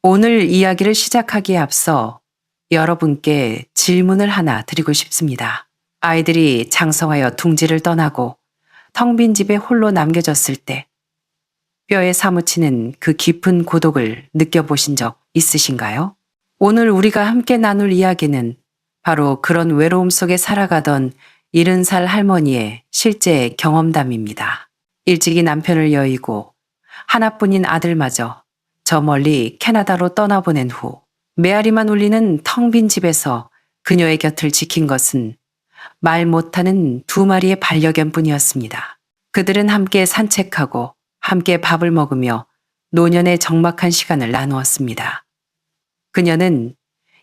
오늘 이야기를 시작하기에 앞서 여러분께 질문을 하나 드리고 싶습니다. 아이들이 장성하여 둥지를 떠나고 텅 빈 집에 홀로 남겨졌을 때 뼈에 사무치는 그 깊은 고독을 느껴보신 적 있으신가요? 오늘 우리가 함께 나눌 이야기는 바로 그런 외로움 속에 살아가던 70살 할머니의 실제 경험담입니다. 일찍이 남편을 여의고 하나뿐인 아들마저 저 멀리 캐나다로 떠나보낸 후 메아리만 울리는 텅 빈 집에서 그녀의 곁을 지킨 것은 말 못하는 2마리의 반려견뿐이었습니다. 그들은 함께 산책하고 함께 밥을 먹으며 노년의 적막한 시간을 나누었습니다. 그녀는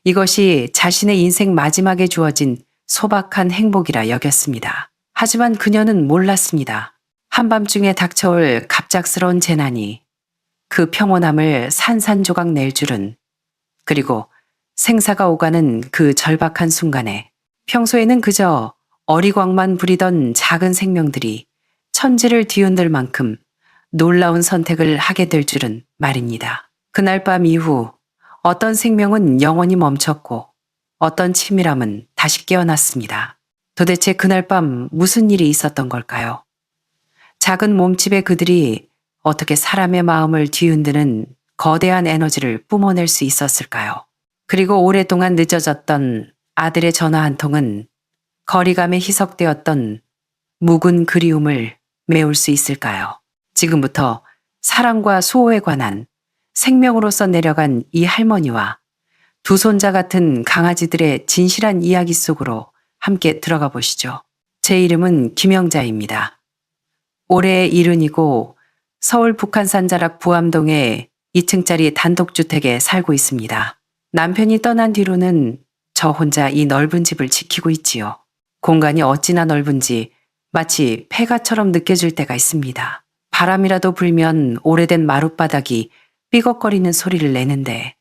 이것이 자신의 인생 마지막에 주어진 소박한 행복이라 여겼습니다. 하지만 그녀는 몰랐습니다. 한밤중에 닥쳐올 갑작스러운 재난이 그 평온함을 산산조각 낼 줄은, 그리고 생사가 오가는 그 절박한 순간에 평소에는 그저 어리광만 부리던 작은 생명들이 천지를 뒤흔들 만큼 놀라운 선택을 하게 될 줄은 말입니다. 그날 밤 이후 어떤 생명은 영원히 멈췄고 어떤 치밀함은 다시 깨어났습니다. 도대체 그날 밤 무슨 일이 있었던 걸까요? 작은 몸집의 그들이 어떻게 사람의 마음을 뒤흔드는 거대한 에너지를 뿜어낼 수 있었을까요? 그리고 오랫동안 늦어졌던 아들의 전화 한 통은 거리감에 희석되었던 묵은 그리움을 메울 수 있을까요? 지금부터 사랑과 수호에 관한 생명으로서 내려간 이 할머니와 두 손자 같은 강아지들의 진실한 이야기 속으로 함께 들어가 보시죠. 제 이름은 김영자입니다. 올해 70이고 서울 북한산 자락 부암동의 2층짜리 단독주택에 살고 있습니다. 남편이 떠난 뒤로는 저 혼자 이 넓은 집을 지키고 있지요. 공간이 어찌나 넓은지 마치 폐가처럼 느껴질 때가 있습니다. 바람이라도 불면 오래된 마룻바닥이 삐걱거리는 소리를 내는데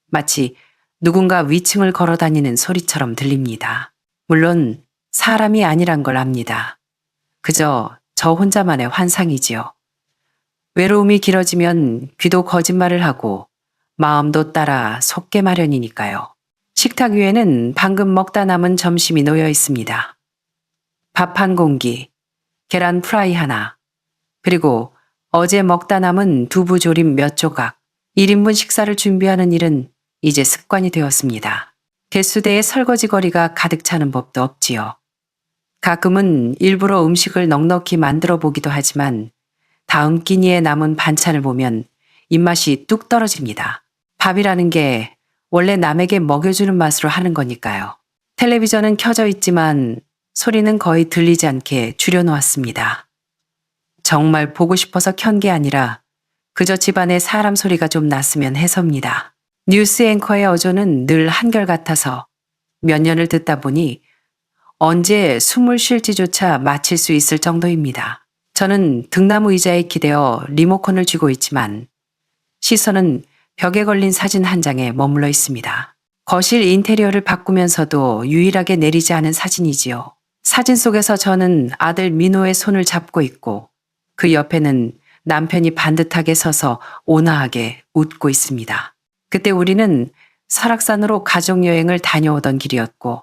마치 누군가 위층을 걸어 다니는 소리처럼 들립니다. 물론 사람이 아니란 걸 압니다. 그저 저 혼자만의 환상이지요. 외로움이 길어지면 귀도 거짓말을 하고 마음도 따라 속게 마련이니까요. 식탁 위에는 방금 먹다 남은 점심이 놓여 있습니다. 밥 한 공기, 계란 프라이 하나, 그리고 어제 먹다 남은 두부조림 몇 조각, 1인분 식사를 준비하는 일은 이제 습관이 되었습니다. 개수대에 설거지거리가 가득 차는 법도 없지요. 가끔은 일부러 음식을 넉넉히 만들어 보기도 하지만 다음 끼니에 남은 반찬을 보면 입맛이 뚝 떨어집니다. 밥이라는 게 원래 남에게 먹여주는 맛으로 하는 거니까요. 텔레비전은 켜져 있지만 소리는 거의 들리지 않게 줄여놓았습니다. 정말 보고 싶어서 켠 게 아니라 그저 집안에 사람 소리가 좀 났으면 해서입니다. 뉴스 앵커의 어조는 늘 한결같아서 몇 년을 듣다 보니 언제 숨을 쉴지조차 마칠 수 있을 정도입니다. 저는 등나무 의자에 기대어 리모컨을 쥐고 있지만 시선은 벽에 걸린 사진 한 장에 머물러 있습니다. 거실 인테리어를 바꾸면서도 유일하게 내리지 않은 사진이지요. 사진 속에서 저는 아들 민호의 손을 잡고 있고 그 옆에는 남편이 반듯하게 서서 온화하게 웃고 있습니다. 그때 우리는 설악산으로 가족여행을 다녀오던 길이었고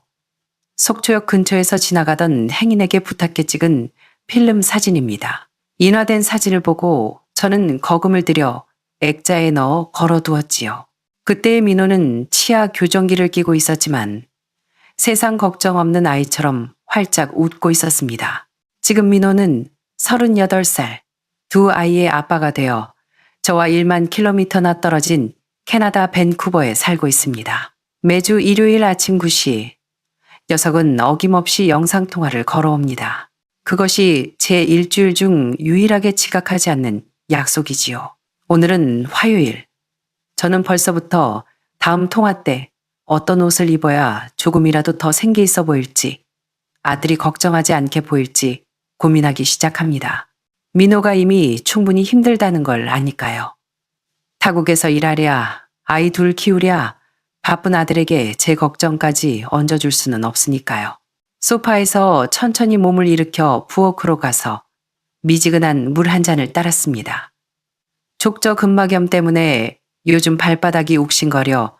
속초역 근처에서 지나가던 행인에게 부탁해 찍은 필름 사진입니다. 인화된 사진을 보고 저는 거금을 들여 액자에 넣어 걸어두었지요. 그때의 민호는 치아 교정기를 끼고 있었지만 세상 걱정 없는 아이처럼 활짝 웃고 있었습니다. 지금 민호는 38살, 두 아이의 아빠가 되어 저와 1만 킬로미터나 떨어진 캐나다 밴쿠버에 살고 있습니다. 매주 일요일 아침 9시 녀석은 어김없이 영상통화를 걸어옵니다. 그것이 제 일주일 중 유일하게 지각하지 않는 약속이지요. 오늘은 화요일. 저는 벌써부터 다음 통화 때 어떤 옷을 입어야 조금이라도 더 생기 있어 보일지, 아들이 걱정하지 않게 보일지 고민하기 시작합니다. 민호가 이미 충분히 힘들다는 걸 아니까요. 타국에서 일하랴, 아이 둘 키우랴, 바쁜 아들에게 제 걱정까지 얹어줄 수는 없으니까요. 소파에서 천천히 몸을 일으켜 부엌으로 가서 미지근한 물 한 잔을 따랐습니다. 족저근막염 때문에 요즘 발바닥이 욱신거려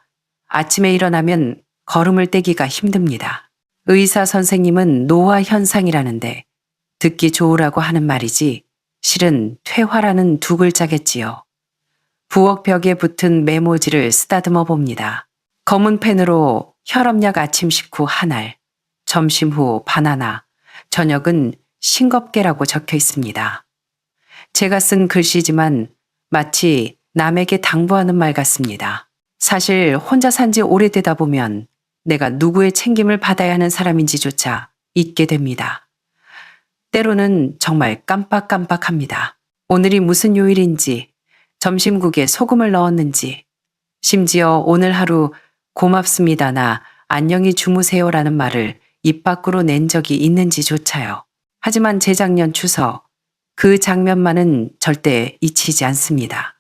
아침에 일어나면 걸음을 떼기가 힘듭니다. 의사 선생님은 노화 현상이라는데 듣기 좋으라고 하는 말이지 실은 퇴화라는 두 글자겠지요. 부엌 벽에 붙은 메모지를 쓰다듬어 봅니다. 검은 펜으로 혈압약 아침 식후 한 알, 점심 후 바나나, 저녁은 싱겁게라고 적혀 있습니다. 제가 쓴 글씨지만 마치 남에게 당부하는 말 같습니다. 사실 혼자 산 지 오래되다 보면 내가 누구의 챙김을 받아야 하는 사람인지조차 잊게 됩니다. 때로는 정말 깜빡깜빡합니다. 오늘이 무슨 요일인지, 점심국에 소금을 넣었는지, 심지어 오늘 하루 고맙습니다나 안녕히 주무세요라는 말을 입 밖으로 낸 적이 있는지조차요. 하지만 재작년 추석, 그 장면만은 절대 잊히지 않습니다.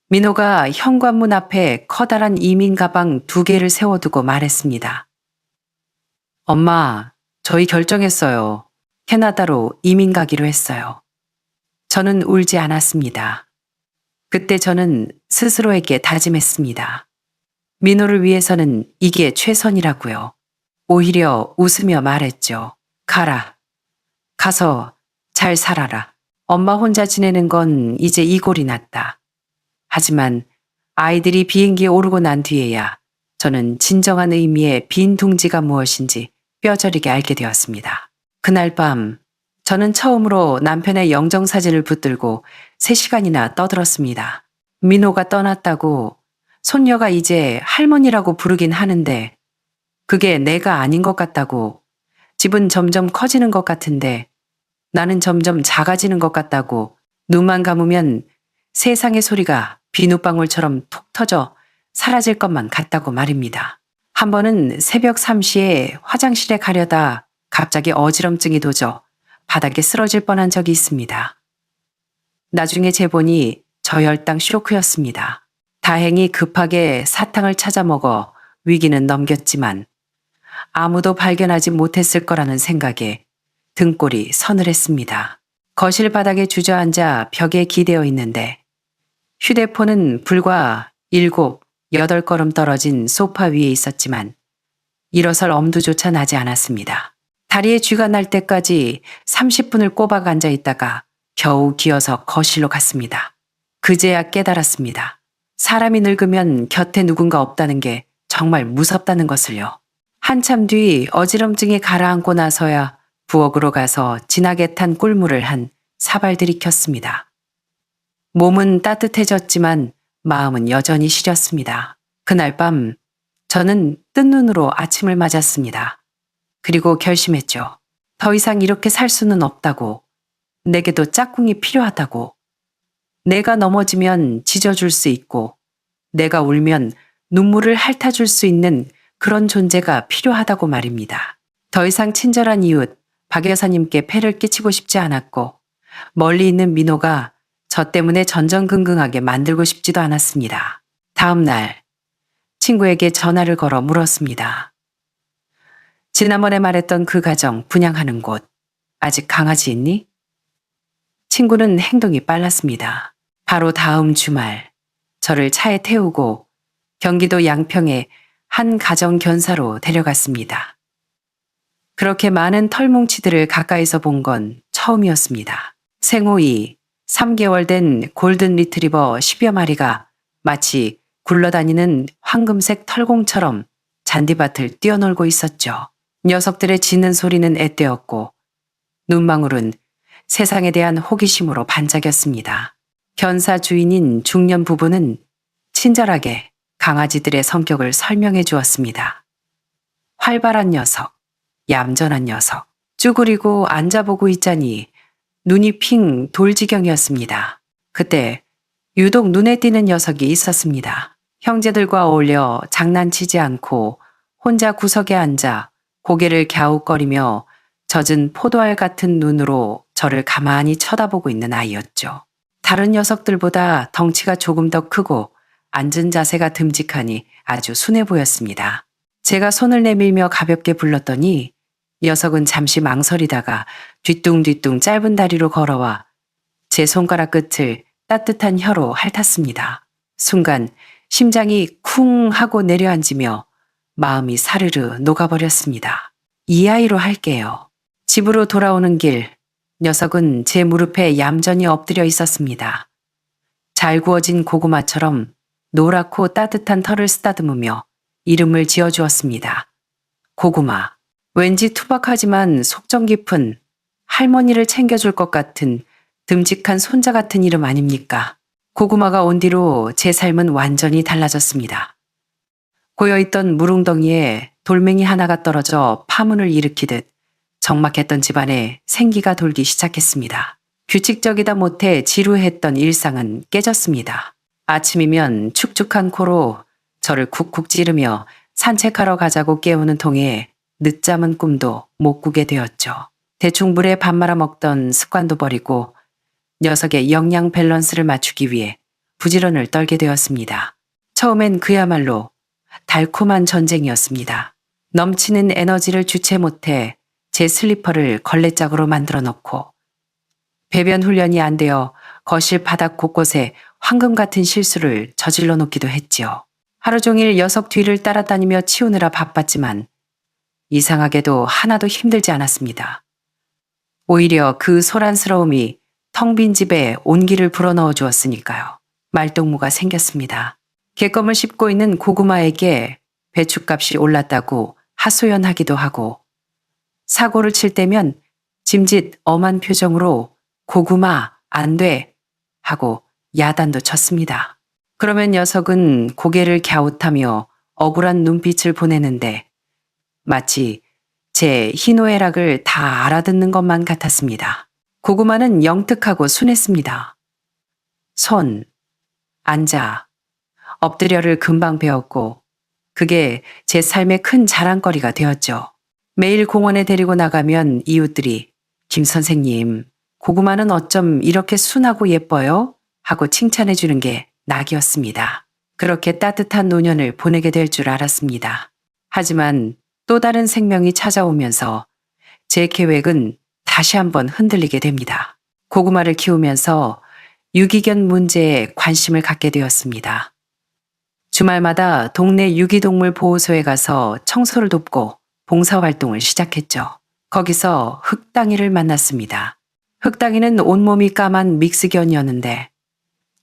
민호가 현관문 앞에 커다란 이민 가방 2개를 세워두고 말했습니다. 엄마, 저희 결정했어요. 캐나다로 이민 가기로 했어요. 저는 울지 않았습니다. 그때 저는 스스로에게 다짐했습니다. 민호를 위해서는 이게 최선이라고요. 오히려 웃으며 말했죠. 가라. 가서 잘 살아라. 엄마 혼자 지내는 건 이제 이골이 났다. 하지만 아이들이 비행기에 오르고 난 뒤에야 저는 진정한 의미의 빈 둥지가 무엇인지 뼈저리게 알게 되었습니다. 그날 밤 저는 처음으로 남편의 영정사진을 붙들고 3시간이나 떠들었습니다. 민호가 떠났다고 손녀가 이제 할머니라고 부르긴 하는데 그게 내가 아닌 것 같다고, 집은 점점 커지는 것 같은데 나는 점점 작아지는 것 같다고, 눈만 감으면 세상의 소리가 비눗방울처럼 톡 터져 사라질 것만 같다고 말입니다. 한 번은 새벽 3시에 화장실에 가려다 갑자기 어지럼증이 도져 바닥에 쓰러질 뻔한 적이 있습니다. 나중에 재보니 저혈당 쇼크였습니다. 다행히 급하게 사탕을 찾아 먹어 위기는 넘겼지만 아무도 발견하지 못했을 거라는 생각에 등골이 서늘했습니다. 거실 바닥에 주저앉아 벽에 기대어 있는데 휴대폰은 불과 7, 8걸음 떨어진 소파 위에 있었지만 일어설 엄두조차 나지 않았습니다. 다리에 쥐가 날 때까지 30분을 꼬박 앉아 있다가 겨우 기어서 거실로 갔습니다. 그제야 깨달았습니다. 사람이 늙으면 곁에 누군가 없다는 게 정말 무섭다는 것을요. 한참 뒤 어지럼증이 가라앉고 나서야 부엌으로 가서 진하게 탄 꿀물을 한 사발 들이켰습니다. 몸은 따뜻해졌지만 마음은 여전히 시렸습니다. 그날 밤 저는 뜬 눈으로 아침을 맞았습니다. 그리고 결심했죠. 더 이상 이렇게 살 수는 없다고. 내게도 짝꿍이 필요하다고. 내가 넘어지면 지져줄 수 있고 내가 울면 눈물을 핥아줄 수 있는 그런 존재가 필요하다고 말입니다. 더 이상 친절한 이웃 박 여사님께 폐를 끼치고 싶지 않았고 멀리 있는 민호가 저 때문에 전전긍긍하게 만들고 싶지도 않았습니다. 다음 날 친구에게 전화를 걸어 물었습니다. 지난번에 말했던 그 가정 분양하는 곳 아직 강아지 있니? 친구는 행동이 빨랐습니다. 바로 다음 주말 저를 차에 태우고 경기도 양평의 한 가정 견사로 데려갔습니다. 그렇게 많은 털뭉치들을 가까이서 본 건 처음이었습니다. 생후이 3개월 된 골든 리트리버 10여 마리가 마치 굴러다니는 황금색 털공처럼 잔디밭을 뛰어놀고 있었죠. 녀석들의 짖는 소리는 앳되었고 눈망울은 세상에 대한 호기심으로 반짝였습니다. 견사 주인인 중년 부부는 친절하게 강아지들의 성격을 설명해 주었습니다. 활발한 녀석, 얌전한 녀석, 쭈그리고 앉아보고 있자니 눈이 핑 돌지경이었습니다. 그때 유독 눈에 띄는 녀석이 있었습니다. 형제들과 어울려 장난치지 않고 혼자 구석에 앉아 고개를 갸웃거리며 젖은 포도알 같은 눈으로 저를 가만히 쳐다보고 있는 아이였죠. 다른 녀석들보다 덩치가 조금 더 크고 앉은 자세가 듬직하니 아주 순해 보였습니다. 제가 손을 내밀며 가볍게 불렀더니 녀석은 잠시 망설이다가 뒤뚱뒤뚱 짧은 다리로 걸어와 제 손가락 끝을 따뜻한 혀로 핥았습니다. 순간 심장이 쿵 하고 내려앉으며 마음이 사르르 녹아버렸습니다. 이 아이로 할게요. 집으로 돌아오는 길, 녀석은 제 무릎에 얌전히 엎드려 있었습니다. 잘 구워진 고구마처럼 노랗고 따뜻한 털을 쓰다듬으며 이름을 지어주었습니다. 고구마. 왠지 투박하지만 속정 깊은 할머니를 챙겨줄 것 같은 듬직한 손자 같은 이름 아닙니까? 고구마가 온 뒤로 제 삶은 완전히 달라졌습니다. 고여있던 물웅덩이에 돌멩이 하나가 떨어져 파문을 일으키듯 적막했던 집안에 생기가 돌기 시작했습니다. 규칙적이다 못해 지루했던 일상은 깨졌습니다. 아침이면 축축한 코로 저를 쿡쿡 찌르며 산책하러 가자고 깨우는 통에 늦잠은 꿈도 못 꾸게 되었죠. 대충 물에 밥 말아 먹던 습관도 버리고 녀석의 영양 밸런스를 맞추기 위해 부지런을 떨게 되었습니다. 처음엔 그야말로 달콤한 전쟁이었습니다. 넘치는 에너지를 주체 못해 제 슬리퍼를 걸레짝으로 만들어 놓고 배변 훈련이 안 되어 거실 바닥 곳곳에 황금 같은 실수를 저질러 놓기도 했지요. 하루 종일 녀석 뒤를 따라다니며 치우느라 바빴지만 이상하게도 하나도 힘들지 않았습니다. 오히려 그 소란스러움이 텅 빈 집에 온기를 불어넣어 주었으니까요. 말동무가 생겼습니다. 갯껌을 씹고 있는 고구마에게 배춧값이 올랐다고 하소연하기도 하고 사고를 칠 때면 짐짓 엄한 표정으로 고구마 안 돼 하고 야단도 쳤습니다. 그러면 녀석은 고개를 갸웃하며 억울한 눈빛을 보내는데 마치 제 희노애락을 다 알아듣는 것만 같았습니다. 고구마는 영특하고 순했습니다. 손, 앉아, 엎드려를 금방 배웠고 그게 제 삶의 큰 자랑거리가 되었죠. 매일 공원에 데리고 나가면 이웃들이 김 선생님, 고구마는 어쩜 이렇게 순하고 예뻐요? 하고 칭찬해 주는 게 낙이었습니다. 그렇게 따뜻한 노년을 보내게 될 줄 알았습니다. 하지만 또 다른 생명이 찾아오면서 제 계획은 다시 한번 흔들리게 됩니다. 고구마를 키우면서 유기견 문제에 관심을 갖게 되었습니다. 주말마다 동네 유기동물 보호소에 가서 청소를 돕고 봉사활동을 시작했죠. 거기서 흑당이를 만났습니다. 흑당이는 온몸이 까만 믹스견이었는데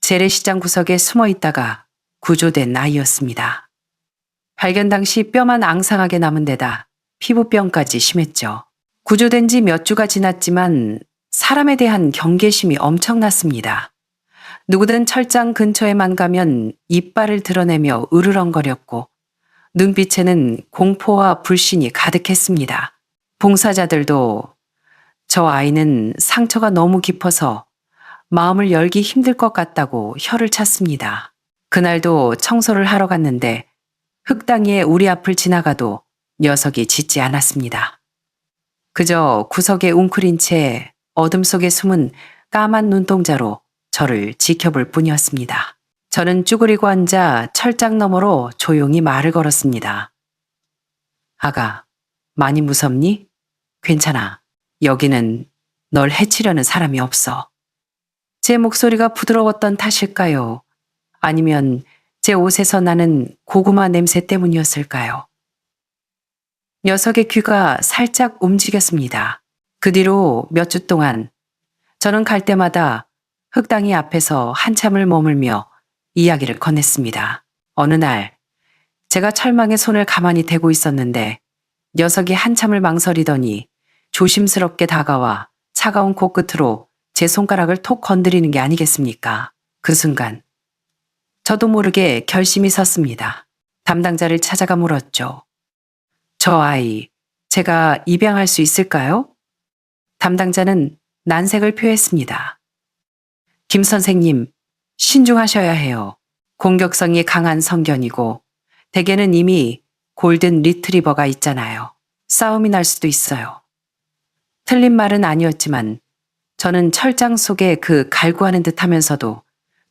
재래시장 구석에 숨어 있다가 구조된 아이였습니다. 발견 당시 뼈만 앙상하게 남은 데다 피부병까지 심했죠. 구조된 지 몇 주가 지났지만 사람에 대한 경계심이 엄청났습니다. 누구든 철장 근처에만 가면 이빨을 드러내며 으르렁거렸고 눈빛에는 공포와 불신이 가득했습니다. 봉사자들도 저 아이는 상처가 너무 깊어서 마음을 열기 힘들 것 같다고 혀를 찼습니다. 그날도 청소를 하러 갔는데 흑당이의 우리 앞을 지나가도 녀석이 짖지 않았습니다. 그저 구석에 웅크린 채 어둠 속에 숨은 까만 눈동자로 저를 지켜볼 뿐이었습니다. 저는 쭈그리고 앉아 철장 너머로 조용히 말을 걸었습니다. 아가, 많이 무섭니? 괜찮아. 여기는 널 해치려는 사람이 없어. 제 목소리가 부드러웠던 탓일까요? 아니면 제 옷에서 나는 고구마 냄새 때문이었을까요? 녀석의 귀가 살짝 움직였습니다. 그 뒤로 몇 주 동안 저는 갈 때마다 흑당이 앞에서 한참을 머물며 이야기를 건넸습니다. 어느 날 제가 철망에 손을 가만히 대고 있었는데 녀석이 한참을 망설이더니 조심스럽게 다가와 차가운 코끝으로 제 손가락을 톡 건드리는 게 아니겠습니까? 그 순간 저도 모르게 결심이 섰습니다. 담당자를 찾아가 물었죠. 저 아이, 제가 입양할 수 있을까요? 담당자는 난색을 표했습니다. 김 선생님, 신중하셔야 해요. 공격성이 강한 성견이고 대개는 이미 골든 리트리버가 있잖아요. 싸움이 날 수도 있어요. 틀린 말은 아니었지만 저는 철장 속에 그 갈구하는 듯 하면서도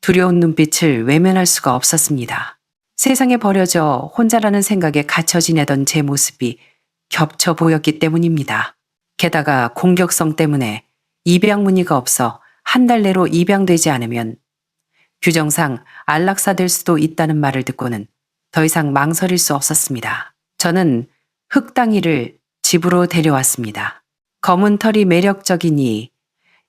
두려운 눈빛을 외면할 수가 없었습니다. 세상에 버려져 혼자라는 생각에 갇혀 지내던 제 모습이 겹쳐 보였기 때문입니다. 게다가 공격성 때문에 입양 문의가 없어 한 달 내로 입양되지 않으면 규정상 안락사될 수도 있다는 말을 듣고는 더 이상 망설일 수 없었습니다. 저는 흑당이를 집으로 데려왔습니다. 검은 털이 매력적이니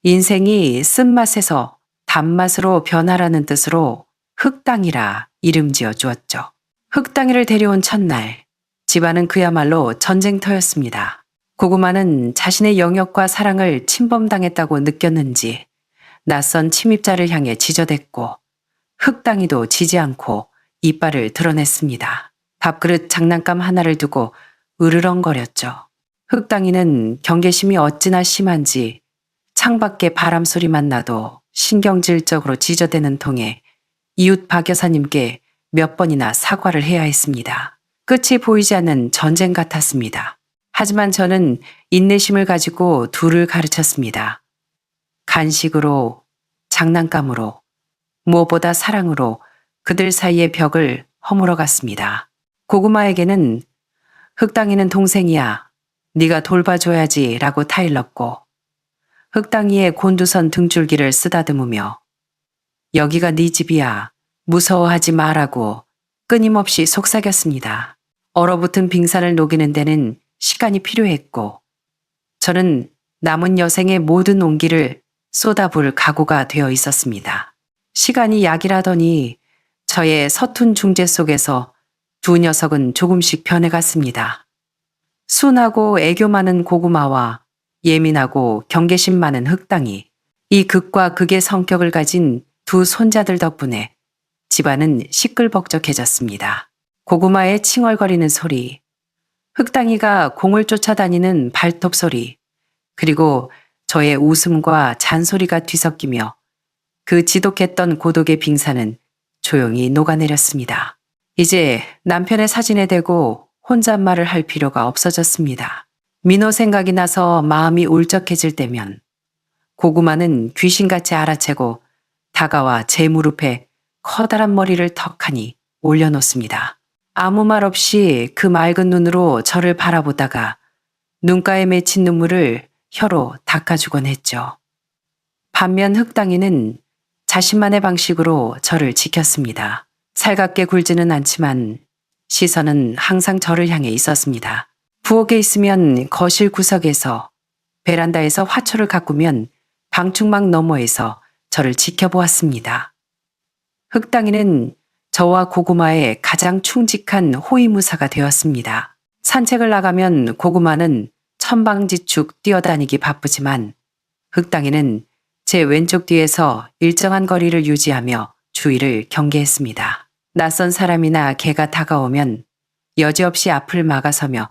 인생이 쓴맛에서 단맛으로 변하라는 뜻으로 흑당이라 이름 지어 주었죠. 흑당이를 데려온 첫날, 집안은 그야말로 전쟁터였습니다. 고구마는 자신의 영역과 사랑을 침범당했다고 느꼈는지 낯선 침입자를 향해 지저댔고 흑당이도 지지 않고 이빨을 드러냈습니다. 밥그릇 장난감 하나를 두고 으르렁거렸죠. 흑당이는 경계심이 어찌나 심한지 창밖에 바람 소리만 나도 신경질적으로 지저대는 통에 이웃 박 여사님께 몇 번이나 사과를 해야 했습니다. 끝이 보이지 않는 전쟁 같았습니다. 하지만 저는 인내심을 가지고 둘을 가르쳤습니다. 간식으로, 장난감으로, 무엇보다 사랑으로 그들 사이의 벽을 허물어 갔습니다. 고구마에게는 흑당이는 동생이야. 네가 돌봐줘야지 라고 타일렀고 흑당이의 곤두선 등줄기를 쓰다듬으며 여기가 네 집이야. 무서워하지 마라고 끊임없이 속삭였습니다. 얼어붙은 빙산을 녹이는 데는 시간이 필요했고 저는 남은 여생의 모든 온기를 쏟아부을 각오가 되어 있었습니다. 시간이 약이라더니 저의 서툰 중재 속에서 두 녀석은 조금씩 변해갔습니다. 순하고 애교 많은 고구마와 예민하고 경계심 많은 흑당이, 이 극과 극의 성격을 가진 두 손자들 덕분에 집안은 시끌벅적해졌습니다. 고구마의 칭얼거리는 소리, 흑당이가 공을 쫓아다니는 발톱 소리, 그리고 저의 웃음과 잔소리가 뒤섞이며 그 지독했던 고독의 빙산은 조용히 녹아내렸습니다. 이제 남편의 사진에 대고 혼잣말을 할 필요가 없어졌습니다. 민호 생각이 나서 마음이 울적해질 때면 고구마는 귀신같이 알아채고 다가와 제 무릎에 커다란 머리를 턱하니 올려놓습니다. 아무 말 없이 그 맑은 눈으로 저를 바라보다가 눈가에 맺힌 눈물을 혀로 닦아주곤 했죠. 반면 흑당이는 자신만의 방식으로 저를 지켰습니다. 살갑게 굴지는 않지만 시선은 항상 저를 향해 있었습니다. 부엌에 있으면 거실 구석에서, 베란다에서 화초를 가꾸면 방충망 너머에서 저를 지켜보았습니다. 흑당이는 저와 고구마의 가장 충직한 호위무사가 되었습니다. 산책을 나가면 고구마는 천방지축 뛰어다니기 바쁘지만 흑당이는 제 왼쪽 뒤에서 일정한 거리를 유지하며 주위를 경계했습니다. 낯선 사람이나 개가 다가오면 여지없이 앞을 막아서며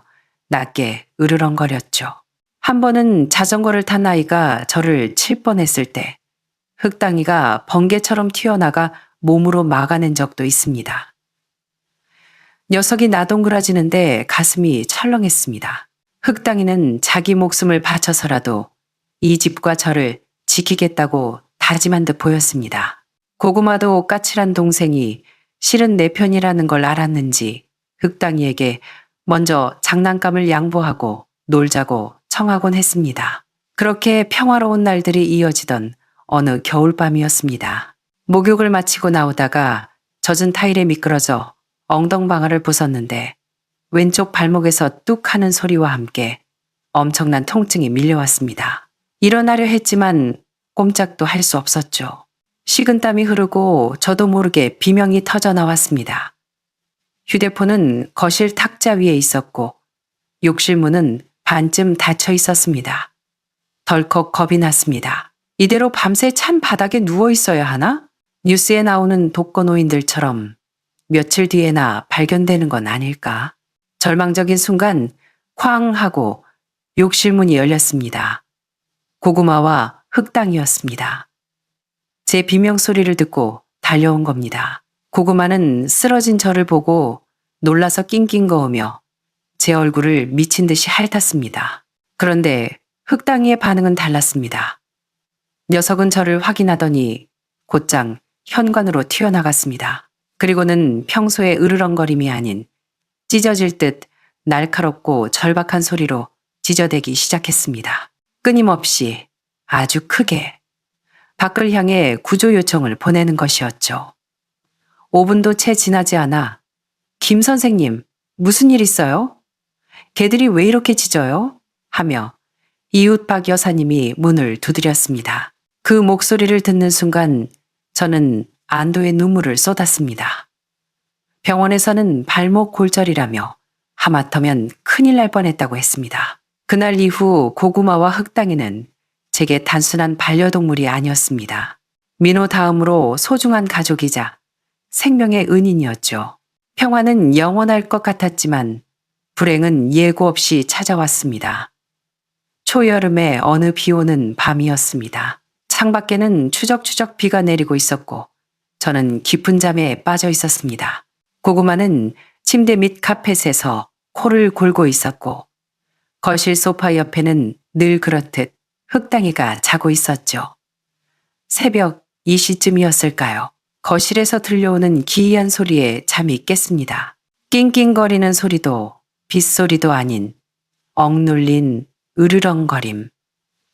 낮게 으르렁거렸죠. 한 번은 자전거를 탄 아이가 저를 칠 뻔했을 때 흑당이가 번개처럼 튀어나가 몸으로 막아낸 적도 있습니다. 녀석이 나동그라지는데 가슴이 철렁했습니다. 흑당이는 자기 목숨을 바쳐서라도 이 집과 저를 지키겠다고 다짐한 듯 보였습니다. 고구마도 까칠한 동생이 실은 내 편이라는 걸 알았는지 흑당이에게 먼저 장난감을 양보하고 놀자고 청하곤 했습니다. 그렇게 평화로운 날들이 이어지던 어느 겨울밤이었습니다. 목욕을 마치고 나오다가 젖은 타일에 미끄러져 엉덩방아를 부쉈는데 왼쪽 발목에서 뚝 하는 소리와 함께 엄청난 통증이 밀려왔습니다. 일어나려 했지만 꼼짝도 할 수 없었죠. 식은땀이 흐르고 저도 모르게 비명이 터져 나왔습니다. 휴대폰은 거실 탁자 위에 있었고 욕실 문은 반쯤 닫혀 있었습니다. 덜컥 겁이 났습니다. 이대로 밤새 찬 바닥에 누워 있어야 하나? 뉴스에 나오는 독거노인들처럼 며칠 뒤에나 발견되는 건 아닐까? 절망적인 순간 쾅 하고 욕실 문이 열렸습니다. 고구마와 흑당이었습니다. 제 비명 소리를 듣고 달려온 겁니다. 고구마는 쓰러진 저를 보고 놀라서 낑낑거우며 제 얼굴을 미친 듯이 핥았습니다. 그런데 흑당이의 반응은 달랐습니다. 녀석은 저를 확인하더니 곧장 현관으로 튀어나갔습니다. 그리고는 평소의 으르렁거림이 아닌 찢어질 듯 날카롭고 절박한 소리로 지저대기 시작했습니다. 끊임없이, 아주 크게, 밖을 향해 구조 요청을 보내는 것이었죠. 5분도 채 지나지 않아 김 선생님, 무슨 일 있어요? 개들이 왜 이렇게 짖어요? 하며 이웃 박 여사님이 문을 두드렸습니다. 그 목소리를 듣는 순간 저는 안도의 눈물을 쏟았습니다. 병원에서는 발목 골절이라며 하마터면 큰일 날 뻔했다고 했습니다. 그날 이후 고구마와 흑당이는 제게 단순한 반려동물이 아니었습니다. 민호 다음으로 소중한 가족이자 생명의 은인이었죠. 평화는 영원할 것 같았지만 불행은 예고 없이 찾아왔습니다. 초여름의 어느 비 오는 밤이었습니다. 창밖에는 추적추적 비가 내리고 있었고 저는 깊은 잠에 빠져 있었습니다. 고구마는 침대 밑 카펫에서 코를 골고 있었고 거실 소파 옆에는 늘 그렇듯 흑당이가 자고 있었죠. 새벽 2시쯤이었을까요? 거실에서 들려오는 기이한 소리에 잠이 깼습니다. 낑낑거리는 소리도 빗소리도 아닌 억눌린 으르렁거림.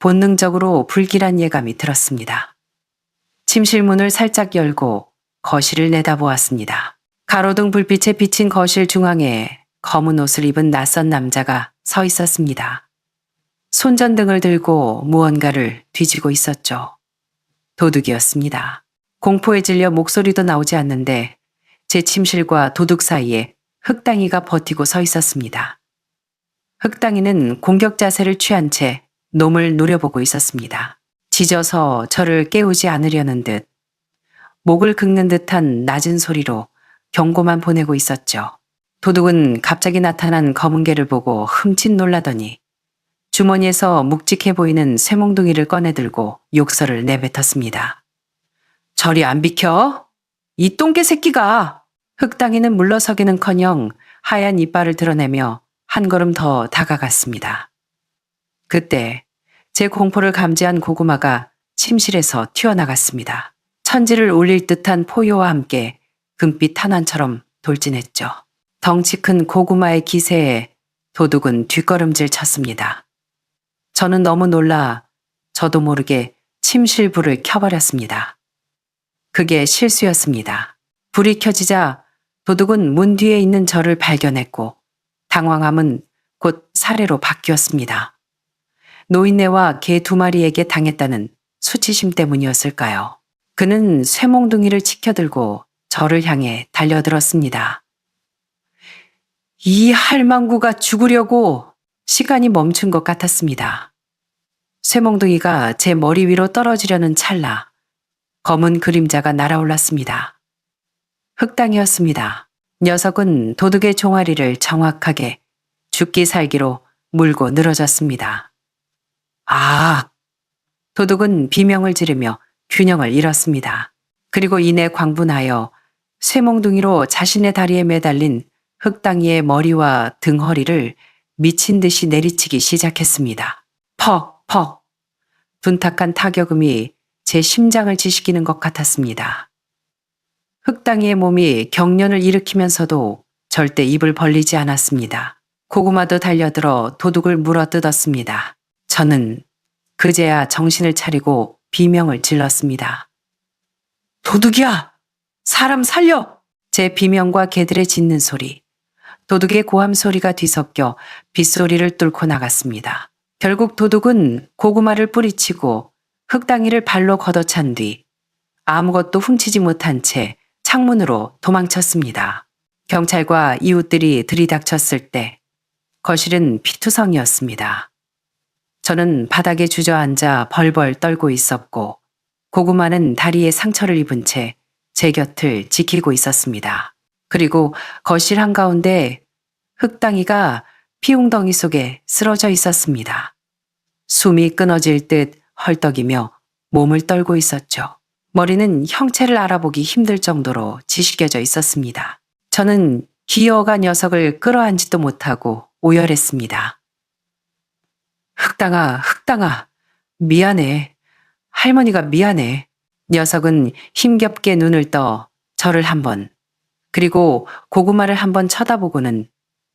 본능적으로 불길한 예감이 들었습니다. 침실 문을 살짝 열고 거실을 내다보았습니다. 가로등 불빛에 비친 거실 중앙에 검은 옷을 입은 낯선 남자가 서 있었습니다. 손전등을 들고 무언가를 뒤지고 있었죠. 도둑이었습니다. 공포에 질려 목소리도 나오지 않는데 제 침실과 도둑 사이에 흑당이가 버티고 서 있었습니다. 흑당이는 공격 자세를 취한 채 놈을 노려보고 있었습니다. 짖어서 저를 깨우지 않으려는 듯 목을 긁는 듯한 낮은 소리로 경고만 보내고 있었죠. 도둑은 갑자기 나타난 검은 개를 보고 흠칫 놀라더니 주머니에서 묵직해 보이는 쇠몽둥이를 꺼내들고 욕설을 내뱉었습니다. 저리 안 비켜? 이 똥개 새끼가! 흑당이는 물러서기는커녕 하얀 이빨을 드러내며 한 걸음 더 다가갔습니다. 그때 제 공포를 감지한 고구마가 침실에서 튀어나갔습니다. 천지를 울릴 듯한 포효와 함께 금빛 탄환처럼 돌진했죠. 덩치 큰 고구마의 기세에 도둑은 뒷걸음질 쳤습니다. 저는 너무 놀라 저도 모르게 침실 불을 켜버렸습니다. 그게 실수였습니다. 불이 켜지자 도둑은 문 뒤에 있는 저를 발견했고 당황함은 곧 살해로 바뀌었습니다. 노인네와 개 2마리에게 당했다는 수치심 때문이었을까요? 그는 쇠몽둥이를 치켜들고 저를 향해 달려들었습니다. 이 할망구가 죽으려고 시간이 멈춘 것 같았습니다. 쇠몽둥이가 제 머리 위로 떨어지려는 찰나 검은 그림자가 날아올랐습니다. 흑당이었습니다. 녀석은 도둑의 종아리를 정확하게 죽기 살기로 물고 늘어졌습니다. 아! 도둑은 비명을 지르며 균형을 잃었습니다. 그리고 이내 광분하여 쇠몽둥이로 자신의 다리에 매달린 흑당이의 머리와 등허리를 미친 듯이 내리치기 시작했습니다. 퍽! 퍽! 둔탁한 타격음이 제 심장을 지식이는 것 같았습니다. 흑당이의 몸이 경련을 일으키면서도 절대 입을 벌리지 않았습니다. 고구마도 달려들어 도둑을 물어뜯었습니다. 저는 그제야 정신을 차리고 비명을 질렀습니다. 도둑이야! 사람 살려! 제 비명과 개들의 짖는 소리, 도둑의 고함 소리가 뒤섞여 빗소리를 뚫고 나갔습니다. 결국 도둑은 고구마를 뿌리치고 흑당이를 발로 걷어찬 뒤 아무것도 훔치지 못한 채 창문으로 도망쳤습니다. 경찰과 이웃들이 들이닥쳤을 때 거실은 피투성이었습니다. 저는 바닥에 주저앉아 벌벌 떨고 있었고 고구마는 다리에 상처를 입은 채 제 곁을 지키고 있었습니다. 그리고 거실 한가운데 흑당이가 피웅덩이 속에 쓰러져 있었습니다. 숨이 끊어질 듯 헐떡이며 몸을 떨고 있었죠. 머리는 형체를 알아보기 힘들 정도로 지식겨져 있었습니다. 저는 기어가 녀석을 끌어안지도 못하고 오열했습니다. 흑당아, 흑당아, 미안해. 할머니가 미안해. 녀석은 힘겹게 눈을 떠 저를 한번, 그리고 고구마를 한번 쳐다보고는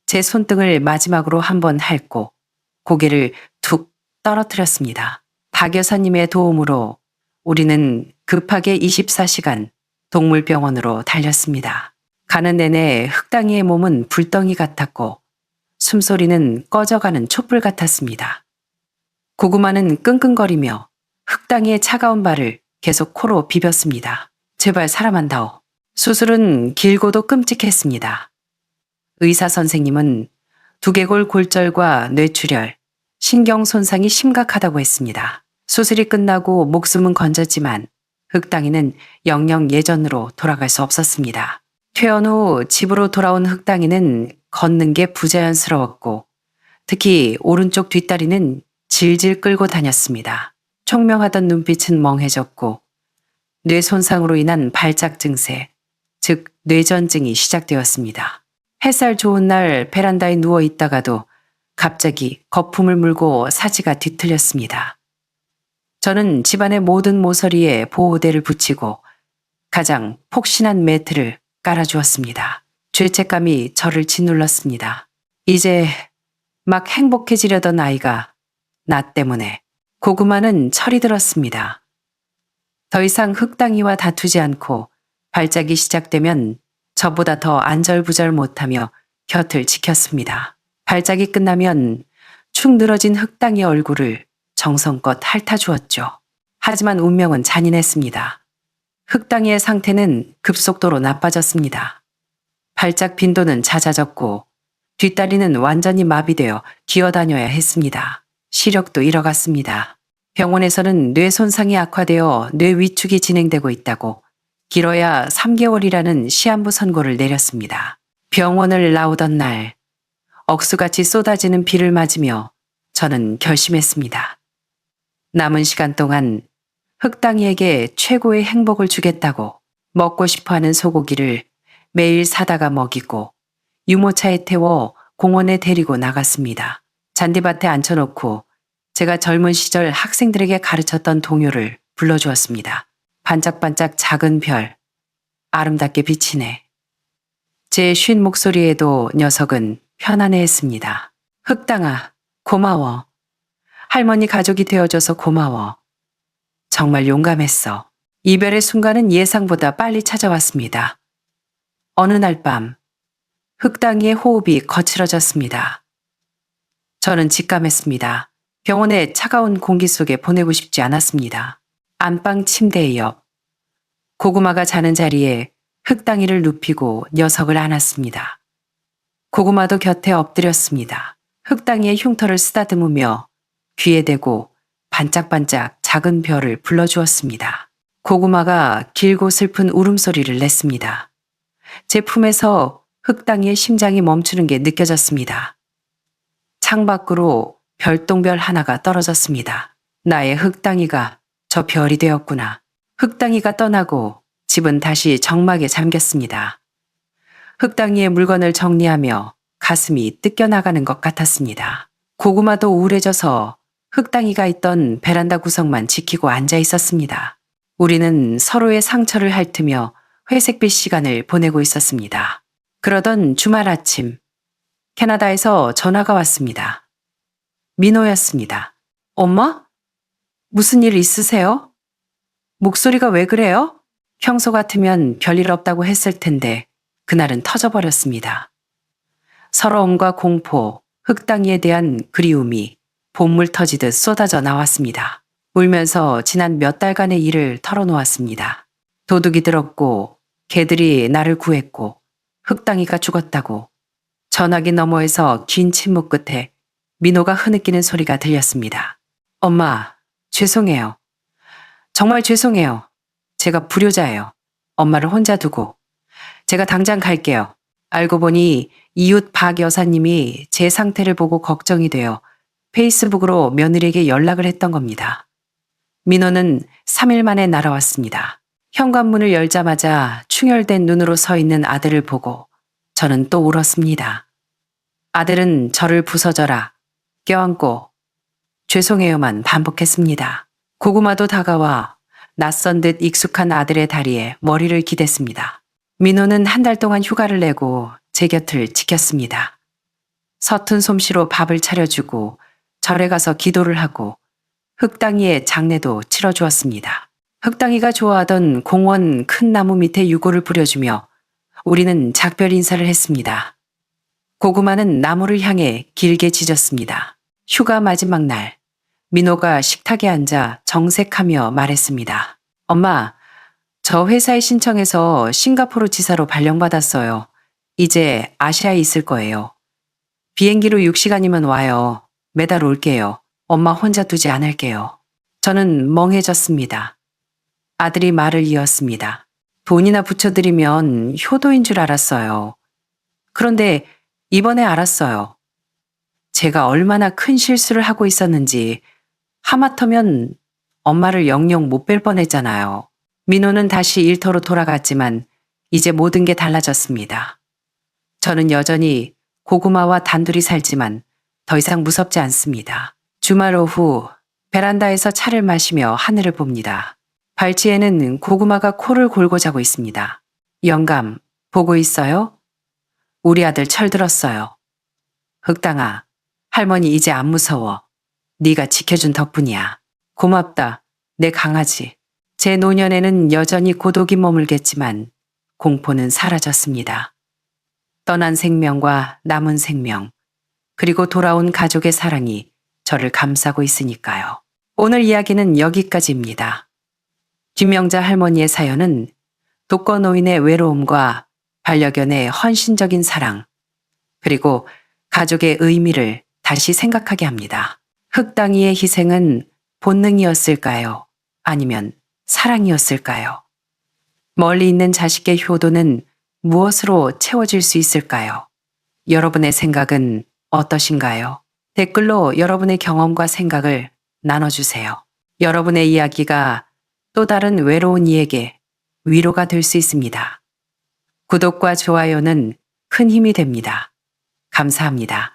제 손등을 마지막으로 한번 핥고 고개를 툭 떨어뜨렸습니다. 박 여사님의 도움으로 우리는 급하게 24시간 동물병원으로 달렸습니다. 가는 내내 흑당이의 몸은 불덩이 같았고 숨소리는 꺼져가는 촛불 같았습니다. 고구마는 끙끙거리며 흑당이의 차가운 발을 계속 코로 비볐습니다. 제발 사람한다오. 수술은 길고도 끔찍했습니다. 의사 선생님은 두개골 골절과 뇌출혈, 신경 손상이 심각하다고 했습니다. 수술이 끝나고 목숨은 건졌지만 흑당이는 영영 예전으로 돌아갈 수 없었습니다. 퇴원 후 집으로 돌아온 흑당이는 걷는 게 부자연스러웠고 특히 오른쪽 뒷다리는 질질 끌고 다녔습니다. 총명하던 눈빛은 멍해졌고 뇌 손상으로 인한 발작 증세, 즉 뇌전증이 시작되었습니다. 햇살 좋은 날 베란다에 누워 있다가도 갑자기 거품을 물고 사지가 뒤틀렸습니다. 저는 집안의 모든 모서리에 보호대를 붙이고 가장 폭신한 매트를 깔아주었습니다. 죄책감이 저를 짓눌렀습니다. 이제 막 행복해지려던 아이가 나 때문에. 고구마는 철이 들었습니다. 더 이상 흑당이와 다투지 않고 발작이 시작되면 저보다 더 안절부절 못하며 곁을 지켰습니다. 발작이 끝나면 축 늘어진 흑당이 얼굴을 정성껏 핥아주었죠. 하지만 운명은 잔인했습니다. 흑당이의 상태는 급속도로 나빠졌습니다. 발작 빈도는 잦아졌고 뒷다리는 완전히 마비되어 기어다녀야 했습니다. 시력도 잃어갔습니다. 병원에서는 뇌 손상이 악화되어 뇌 위축이 진행되고 있다고 길어야 3개월이라는 시한부 선고를 내렸습니다. 병원을 나오던 날 억수같이 쏟아지는 비를 맞으며 저는 결심했습니다. 남은 시간 동안 흑당이에게 최고의 행복을 주겠다고 먹고 싶어하는 소고기를 매일 사다가 먹이고 유모차에 태워 공원에 데리고 나갔습니다. 잔디밭에 앉혀놓고 제가 젊은 시절 학생들에게 가르쳤던 동요를 불러주었습니다. 반짝반짝 작은 별, 아름답게 비치네. 제 쉰 목소리에도 녀석은 편안해했습니다. 흑당아, 고마워. 할머니 가족이 되어줘서 고마워. 정말 용감했어. 이별의 순간은 예상보다 빨리 찾아왔습니다. 어느 날 밤, 흑당이의 호흡이 거칠어졌습니다. 저는 직감했습니다. 병원의 차가운 공기 속에 보내고 싶지 않았습니다. 안방 침대 옆, 고구마가 자는 자리에 흑당이를 눕히고 녀석을 안았습니다. 고구마도 곁에 엎드렸습니다. 흑당이의 흉터를 쓰다듬으며 귀에 대고 반짝반짝 작은 별을 불러주었습니다. 고구마가 길고 슬픈 울음소리를 냈습니다. 제 품에서 흑당이의 심장이 멈추는 게 느껴졌습니다. 창밖으로 별똥별 하나가 떨어졌습니다. 나의 흑당이가 저 별이 되었구나. 흑당이가 떠나고 집은 다시 정막에 잠겼습니다. 흑당이의 물건을 정리하며 가슴이 뜯겨나가는 것 같았습니다. 고구마도 우울해져서 흑당이가 있던 베란다 구석만 지키고 앉아 있었습니다. 우리는 서로의 상처를 핥으며 회색빛 시간을 보내고 있었습니다. 그러던 주말 아침, 캐나다에서 전화가 왔습니다. 민호였습니다. 엄마? 무슨 일 있으세요? 목소리가 왜 그래요? 평소 같으면 별일 없다고 했을 텐데 그날은 터져버렸습니다. 서러움과 공포, 흑당이에 대한 그리움이 봇물 터지듯 쏟아져 나왔습니다. 울면서 지난 몇 달간의 일을 털어놓았습니다. 도둑이 들었고 개들이 나를 구했고 흑당이가 죽었다고. 전화기 너머에서 긴 침묵 끝에 민호가 흐느끼는 소리가 들렸습니다. 엄마, 죄송해요. 정말 죄송해요. 제가 불효자예요. 엄마를 혼자 두고. 제가 당장 갈게요. 알고 보니 이웃 박 여사님이 제 상태를 보고 걱정이 되어 페이스북으로 며느리에게 연락을 했던 겁니다. 민호는 3일 만에 날아왔습니다. 현관문을 열자마자 충혈된 눈으로 서 있는 아들을 보고 저는 또 울었습니다. 아들은 저를 부서져라, 껴안고 죄송해요만 반복했습니다. 고구마도 다가와 낯선 듯 익숙한 아들의 다리에 머리를 기댔습니다. 민호는 한 달 동안 휴가를 내고 제 곁을 지켰습니다. 서툰 솜씨로 밥을 차려주고 절에 가서 기도를 하고 흑당이의 장례도 치러주었습니다. 흑당이가 좋아하던 공원 큰 나무 밑에 유골을 뿌려주며 우리는 작별 인사를 했습니다. 고구마는 나무를 향해 길게 짖었습니다. 휴가 마지막 날, 민호가 식탁에 앉아 정색하며 말했습니다. 엄마, 저 회사에 신청해서 싱가포르 지사로 발령받았어요. 이제 아시아에 있을 거예요. 비행기로 6시간이면 와요. 매달 올게요. 엄마 혼자 두지 않을게요. 저는 멍해졌습니다. 아들이 말을 이었습니다. 돈이나 붙여드리면 효도인 줄 알았어요. 그런데 이번에 알았어요. 제가 얼마나 큰 실수를 하고 있었는지 하마터면 엄마를 영영 못 뵐 뻔했잖아요. 민호는 다시 일터로 돌아갔지만 이제 모든 게 달라졌습니다. 저는 여전히 고구마와 단둘이 살지만 더 이상 무섭지 않습니다. 주말 오후 베란다에서 차를 마시며 하늘을 봅니다. 발치에는 고구마가 코를 골고 자고 있습니다. 영감, 보고 있어요? 우리 아들 철들었어요. 흑당아, 할머니 이제 안 무서워. 네가 지켜준 덕분이야. 고맙다, 내 강아지. 제 노년에는 여전히 고독이 머물겠지만 공포는 사라졌습니다. 떠난 생명과 남은 생명, 그리고 돌아온 가족의 사랑이 저를 감싸고 있으니까요. 오늘 이야기는 여기까지입니다. 김명자 할머니의 사연은 독거노인의 외로움과 반려견의 헌신적인 사랑, 그리고 가족의 의미를 다시 생각하게 합니다. 흑당이의 희생은 본능이었을까요? 아니면 사랑이었을까요? 멀리 있는 자식의 효도는 무엇으로 채워질 수 있을까요? 여러분의 생각은 어떠신가요? 댓글로 여러분의 경험과 생각을 나눠주세요. 여러분의 이야기가 또 다른 외로운 이에게 위로가 될 수 있습니다. 구독과 좋아요는 큰 힘이 됩니다. 감사합니다.